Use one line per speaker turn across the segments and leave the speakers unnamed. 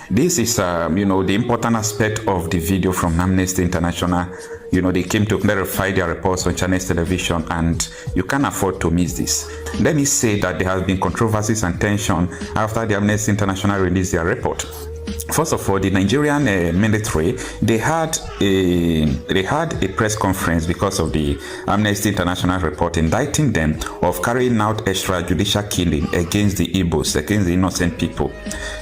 This is, the important aspect of the video from Amnesty International. They came to clarify their reports on Chinese television, and you can't afford to miss this. Let me say that there has been controversies and tension after the Amnesty International released their report. First of all, the Nigerian military, they had a press conference because of the Amnesty International report indicting them of carrying out extrajudicial killing against the Igbos, against the innocent people.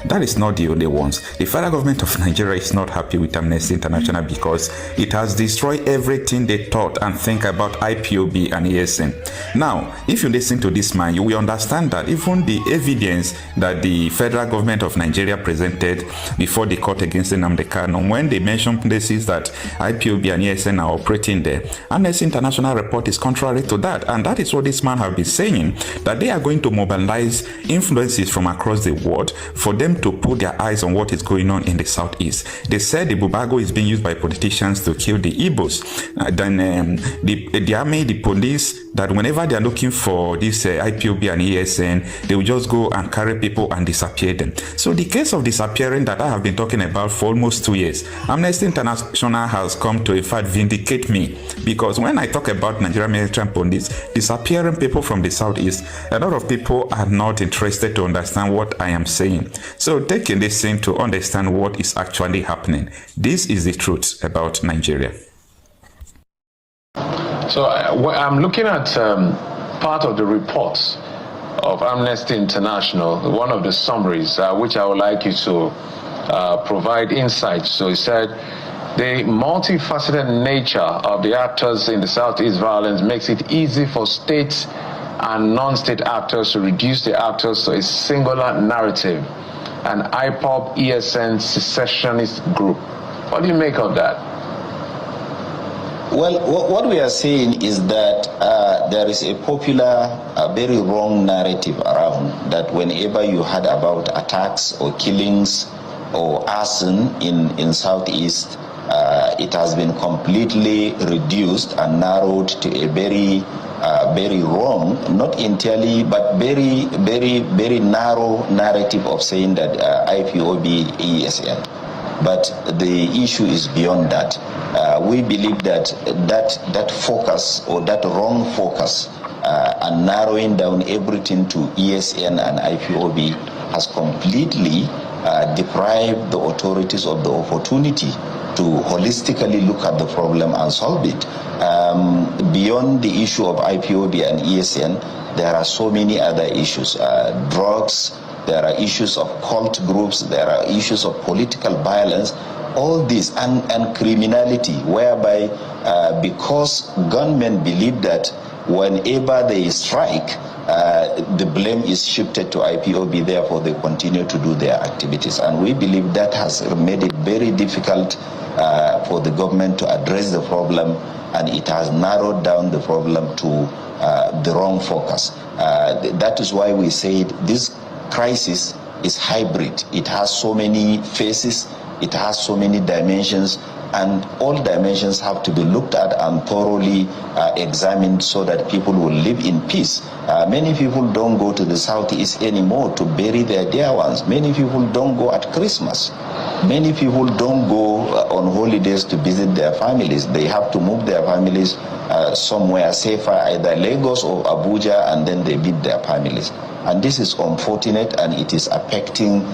That is not the only ones. The federal government of Nigeria is not happy with Amnesty International because it has destroyed everything they thought and think about IPOB and ESN. Now, if you listen to this man, you will understand that even the evidence that the federal government of Nigeria presented before the court against Nnamdi Kanu, when they mention places that IPOB and ESN are operating there, Amnesty International report is contrary to that, and that is what this man have been saying, that they are going to mobilize influences from across the world for them to put their eyes on what is going on in the southeast. They said the bubago is being used by politicians to kill the Igbos. The army, the police, that whenever they are looking for this IPOB and ESN, they will just go and carry people and disappear them. So the case of disappearing that I have been talking about for almost 2 years, Amnesty International has come to in fact vindicate me, because when I talk about Nigerian military and police disappearing people from the southeast, a lot of people are not interested to understand what I am saying. So take a listen to understand what is actually happening. This is the truth about Nigeria.
So I'm looking at part of the reports of Amnesty International, one of the summaries, which I would like you to provide insight. So he said, the multifaceted nature of the actors in the Southeast violence makes it easy for state and non-state actors to reduce the actors to a singular narrative, an IPOB ESN secessionist group. What do you make of that?
Well, what we are saying is that there is a popular, very wrong narrative around that whenever you heard about attacks or killings or arson in Southeast, it has been completely reduced and narrowed to a very wrong, not entirely, but very narrow narrative of saying that IPOB ESN. But the issue is beyond that. We believe that focus, or that wrong focus, and narrowing down everything to ESN and IPOB has completely deprived the authorities of the opportunity to holistically look at the problem and solve it. Beyond the issue of IPOB and ESN, there are so many other issues. Drugs, there are issues of cult groups, there are issues of political violence, all this, and criminality, whereby because gunmen believe that whenever they strike, the blame is shifted to IPOB, therefore they continue to do their activities. And we believe that has made it very difficult for the government to address the problem, and it has narrowed down the problem to the wrong focus. That is why we said this crisis is hybrid. It has so many faces, it has so many dimensions, and all dimensions have to be looked at and thoroughly examined so that people will live in peace. Many people don't go to the Southeast anymore to bury their dear ones. Many people don't go at Christmas. Many people don't go on holidays to visit their families. They have to move their families somewhere safer, either Lagos or Abuja, and then they meet their families. And this is unfortunate, and it is affecting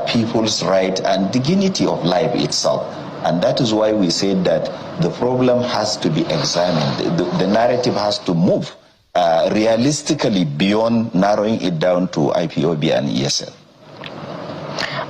people's right and dignity of life itself. And that is why we said that the problem has to be examined. The narrative has to move realistically beyond narrowing it down to IPOB and ESN.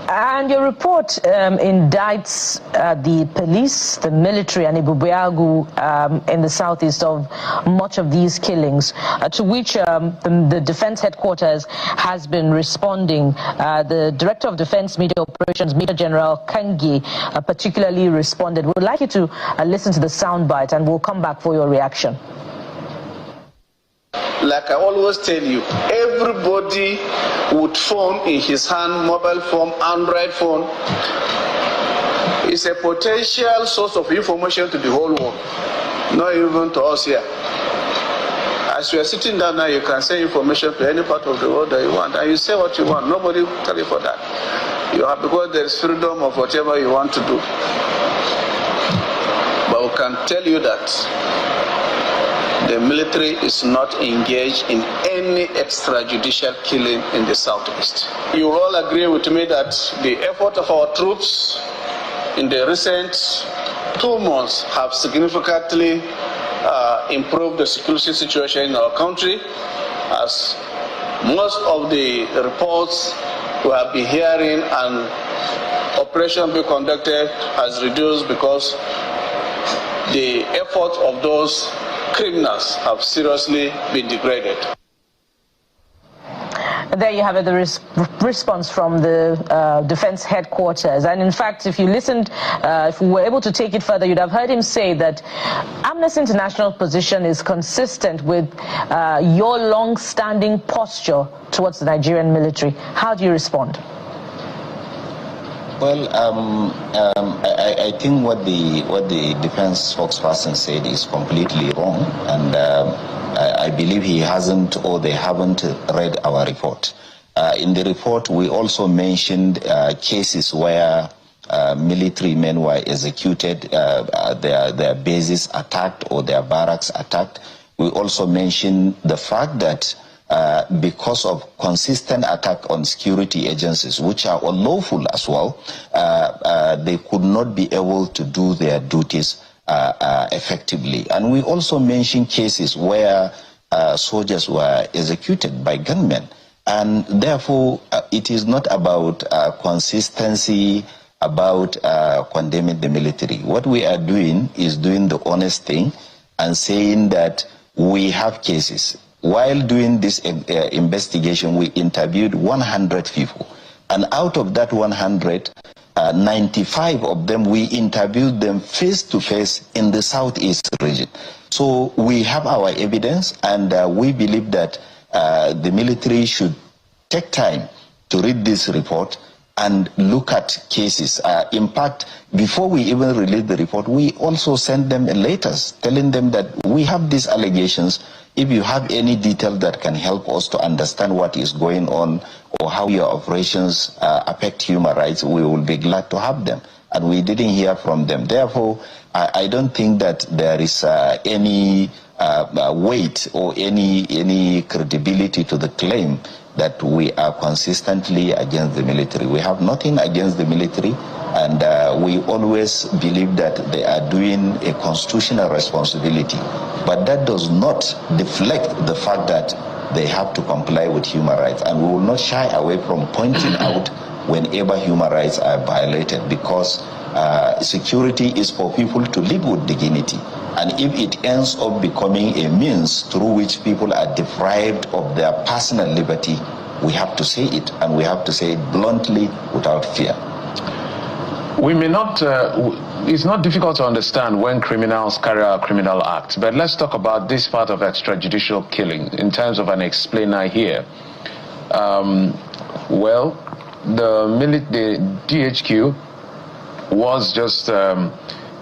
And your report indicts the police, the military, and Ibubuagu in the southeast of much of these killings, to which the Defense Headquarters has been responding. The Director of Defense Media Operations, Major General Kangi, particularly responded. We'd like you to listen to the soundbite, and we'll come back for your reaction.
Like I always tell you, everybody with phone in his hand, mobile phone, Android phone, is a potential source of information to the whole world, not even to us here. As you are sitting down now, you can send information to any part of the world that you want, and you say what you want. Nobody will tell you for that. You have, because there is freedom of whatever you want to do. But we can tell you that the military is not engaged in any extrajudicial killing in the southeast. You will all agree with me that the effort of our troops in the recent 2 months have significantly improved the security situation in our country, as most of the reports we have been hearing and operation being conducted has reduced because the efforts of those criminals have seriously been degraded.
There you have it, the response from the defense headquarters. And in fact, if you listened, if we were able to take it further, you'd have heard him say that Amnesty International position is consistent with your long-standing posture towards the Nigerian military. How do you respond?
Well, I think what the defense spokesperson said is completely wrong, and I believe he hasn't, or they haven't read our report. In the report, we also mentioned cases where military men were executed, their bases attacked or their barracks attacked. We also mentioned the fact that because of consistent attack on security agencies, which are unlawful as well, they could not be able to do their duties effectively. And we also mentioned cases where soldiers were executed by gunmen. And therefore, it is not about consistency, about condemning the military. What we are doing is doing the honest thing and saying that we have cases. While doing this investigation, we interviewed 100 people. And out of that 100, 95 of them, we interviewed them face-to-face in the southeast region. So we have our evidence, and we believe that the military should take time to read this report and look at cases. In fact, before we even release the report, we also send them letters telling them that we have these allegations. If you have any detail that can help us to understand what is going on or how your operations affect human rights, we will be glad to have them. And we didn't hear from them. Therefore, I don't think that there is any weight or any credibility to the claim that we are consistently against the military. We have nothing against the military, and we always believe that they are doing a constitutional responsibility. But that does not deflect the fact that they have to comply with human rights. And we will not shy away from pointing out whenever human rights are violated, because security is for people to live with dignity. And if it ends up becoming a means through which people are deprived of their personal liberty, we have to say it, and we have to say it bluntly without fear.
We may not, it's not difficult to understand when criminals carry out criminal acts, but let's talk about this part of extrajudicial killing in terms of an explainer here. Well, the DHQ was just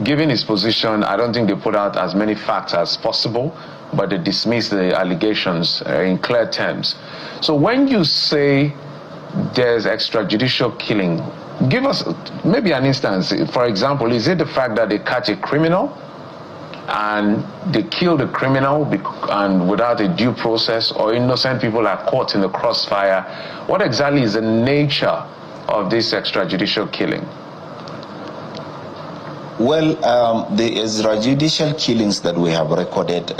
given his position. I don't think they put out as many facts as possible, but they dismissed the allegations in clear terms. So when you say there's extrajudicial killing, give us maybe an instance. For example, is it the fact that they catch a criminal and they kill the criminal and without a due process, or innocent people are caught in the crossfire? What exactly is the nature of this extrajudicial killing?
Well, the extrajudicial killings that we have recorded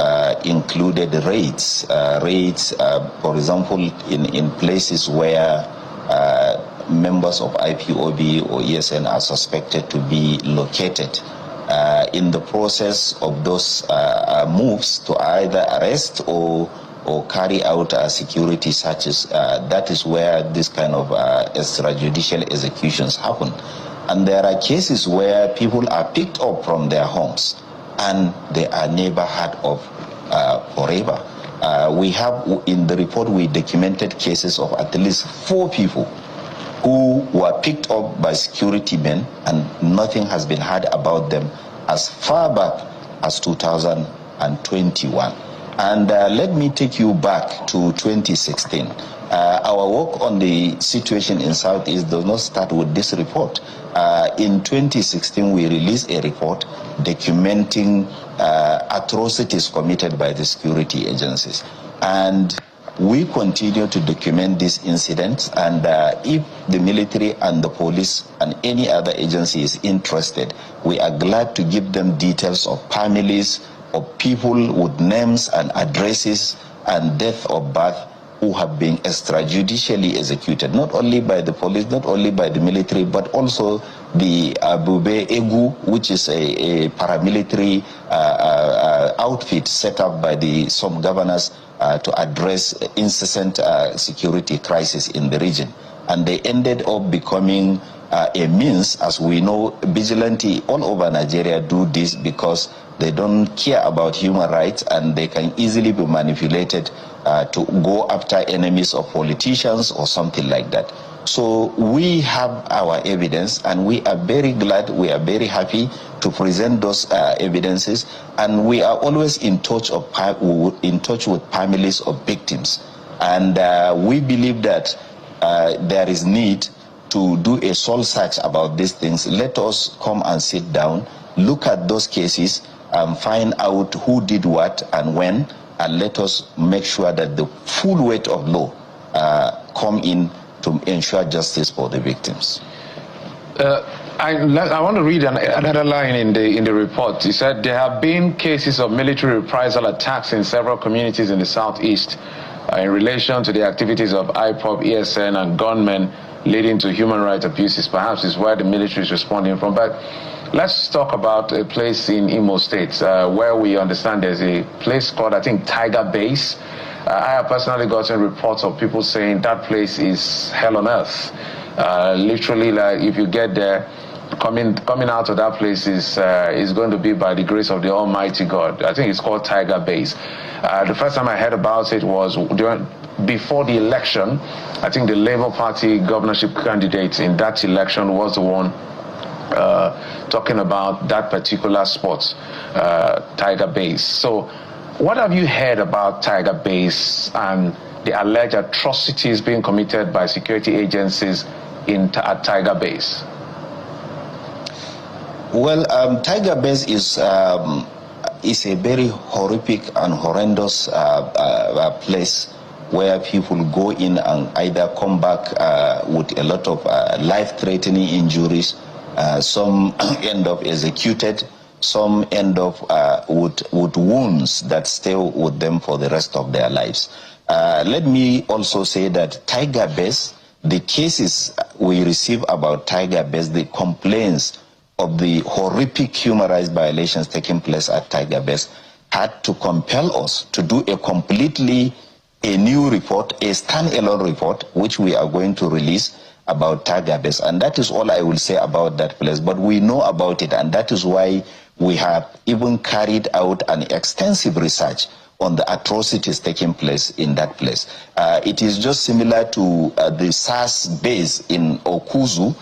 included raids. For example, in places where members of IPOB or ESN are suspected to be located. In the process of those moves to either arrest or carry out security searches, that is where this kind of extrajudicial executions happen. And there are cases where people are picked up from their homes and they are never heard of forever. We have, in the report, we documented cases of at least 4 people who were picked up by security men and nothing has been heard about them as far back as 2021. And let me take you back to 2016. Our work on the situation in Southeast does not start with this report. In 2016, we released a report documenting atrocities committed by the security agencies. And we continue to document these incidents, and if the military and the police and any other agency is interested, we are glad to give them details of families, of people with names and addresses and date of birth who have been extrajudicially executed, not only by the police, not only by the military, but also the Bube Egu, which is a paramilitary outfit set up by some governors to address incessant security crisis in the region. And they ended up becoming a means, as we know, vigilante all over Nigeria do this because they don't care about human rights and they can easily be manipulated to go after enemies of politicians or something like that. So we have our evidence, and we are very glad, we are very happy to present those evidences, and we are always in touch with families of victims. And we believe that there is need to do a soul search about these things. Let us come and sit down, look at those cases, and find out who did what and when, and let us make sure that the full weight of law come in to ensure justice for the victims.
I want to read another line in the report. It said there have been cases of military reprisal attacks in several communities in the southeast in relation to the activities of IPOB, ESN, and gunmen, leading to human rights abuses. Perhaps is where the military is responding from. But let's talk about a place in Imo State where we understand there's a place called, I think, Tiger Base. I have personally gotten reports of people saying that place is hell on earth. Literally, like, if you get there, coming out of that place is going to be by the grace of the Almighty God. I think it's called Tiger Base. The first time I heard about it was before the election. I think the Labour Party governorship candidate in that election was the one talking about that particular spot, Tiger Base. So what have you heard about Tiger Base and the alleged atrocities being committed by security agencies at Tiger Base?
Well, Tiger Base is a very horrific and horrendous place where people go in and either come back with a lot of life-threatening injuries. Some end up executed. Some end up with wounds that stay with them for the rest of their lives. Let me also say that Tiger Base, the cases we receive about Tiger Base, the complaints of the horrific human rights violations taking place at Tiger Base, had to compel us to do a new report, a standalone report, which we are going to release about Tiger Base. And that is all I will say about that place. But we know about it, and that is why we have even carried out an extensive research on the atrocities taking place in that place. It is just similar to the SARS base in Okuzu,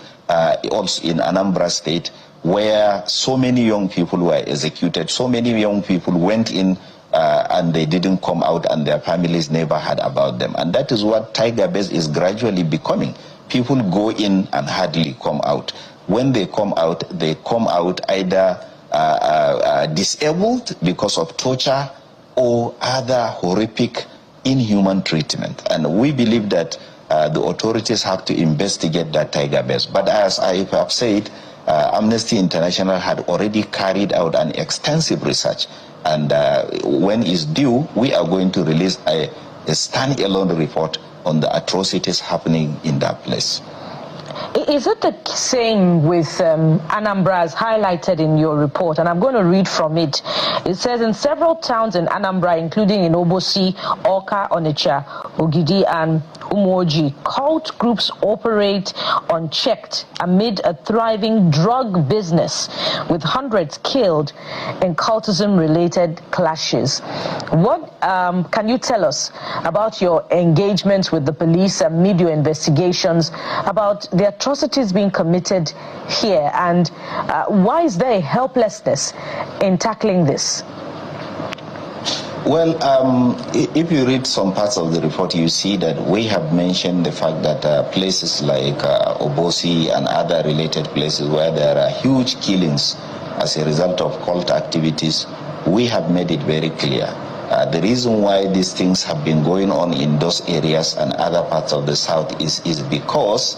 also in Anambra State, where so many young people were executed, so many young people went in and they didn't come out, and their families never heard about them. And that is what Tiger Base is gradually becoming. People go in and hardly come out. When they come out either disabled because of torture or other horrific, inhuman treatment. And we believe that the authorities have to investigate that Tiger Base. But as I have said, Amnesty International had already carried out an extensive research. And when it's due, we are going to release a standalone report on the atrocities happening in that place.
Is it the same with Anambra as highlighted in your report? And I'm going to read from it. It says, in several towns in Anambra, including in Obosi, Awka, Onitsha, Ogidi, and Umoji, cult groups operate unchecked amid a thriving drug business, with hundreds killed in cultism-related clashes. What can you tell us about your engagement with the police and media investigations about the atrocities being committed here, and why is there a helplessness in tackling this?
Well, if you read some parts of the report, you see that we have mentioned the fact that places like Obosi and other related places where there are huge killings as a result of cult activities, we have made it very clear. The reason why these things have been going on in those areas and other parts of the south is because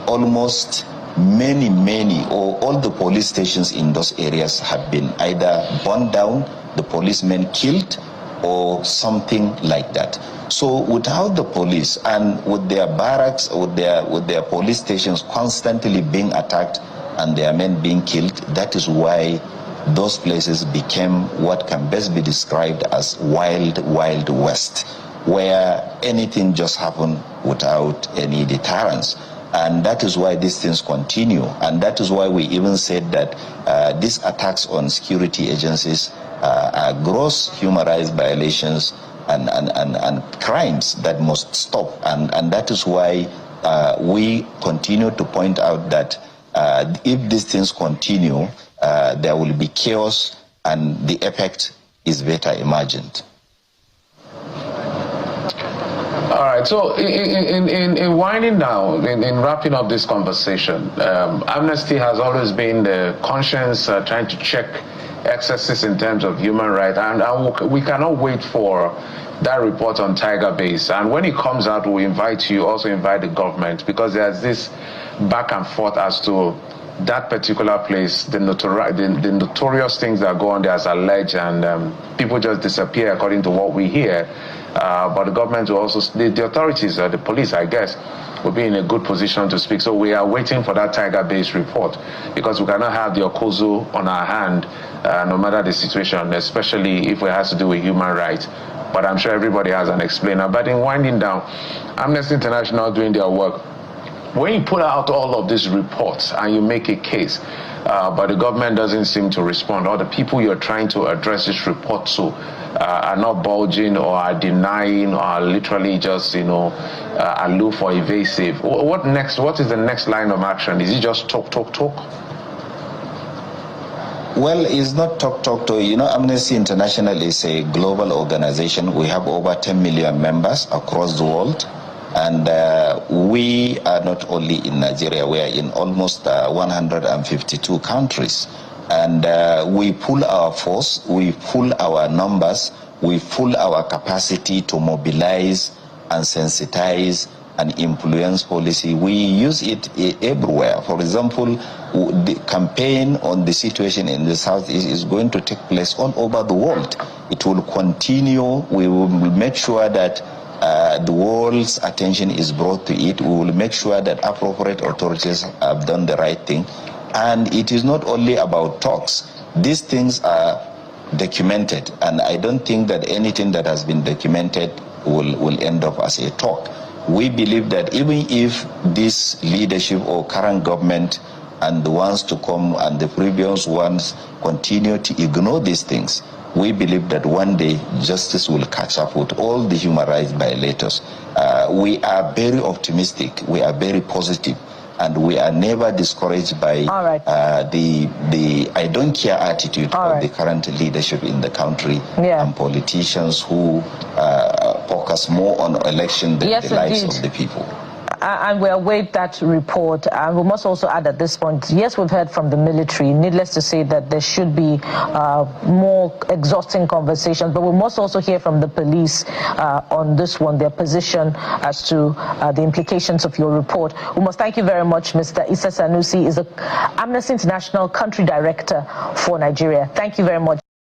almost many or all the police stations in those areas have been either burned down, the policemen killed, or something like that. So without the police and with their barracks, with their police stations constantly being attacked and their men being killed, that is why those places became what can best be described as wild west, where anything just happened without any deterrence. And that is why these things continue. And that is why we even said that these attacks on security agencies are gross human rights violations and crimes that must stop. And that is why we continue to point out that if these things continue, there will be chaos and the effect is better imagined.
All right, so in winding down, in wrapping up this conversation, Amnesty has always been the conscience trying to check excesses in terms of human rights, and we cannot wait for that report on Tiger Base. And when it comes out, we invite you, also invite the government, because there's this back and forth as to that particular place, the notorious things that go on there as alleged, and people just disappear according to what we hear. But the government will also, the authorities, the police, I guess, will be in a good position to speak. So we are waiting for that Tiger Base report, because we cannot have the Okozo on our hand, no matter the situation, especially if it has to do with human rights. But I'm sure everybody has an explainer. But in winding down, Amnesty International doing their work. When you put out all of these reports and you make a case, but the government doesn't seem to respond, or the people you're trying to address this report to are not bulging or are denying or are literally just, aloof or evasive. What next? What is the next line of action? Is it just talk?
Well, it's not talk. Amnesty International is a global organization. We have over 10 million members across the world. And we are not only in Nigeria, we are in almost 152 countries. And we pull our force, we pull our numbers, we pull our capacity to mobilize and sensitize and influence policy. We use it everywhere. For example, the campaign on the situation in the Southeast is going to take place all over the world. It will continue. We will make sure that the world's attention is brought to it. We will make sure that appropriate authorities have done the right thing. And it is not only about talks. These things are documented, and I don't think that anything that has been documented will end up as a talk. We believe that even if this leadership or current government and the ones to come and the previous ones continue to ignore these things, we believe that one day justice will catch up with all the human rights violators. We are very optimistic, we are very positive, and we are never discouraged by the I don't care attitude of the current leadership in the country and politicians who focus more on election than the lives of the people.
And we await that report. And we must also add at this point, yes, we've heard from the military. Needless to say that there should be more exhausting conversations, but we must also hear from the police on this one, their position as to the implications of your report. We must thank you very much, Mr. Issa Sanusi, is the Amnesty International Country Director for Nigeria. Thank you very much.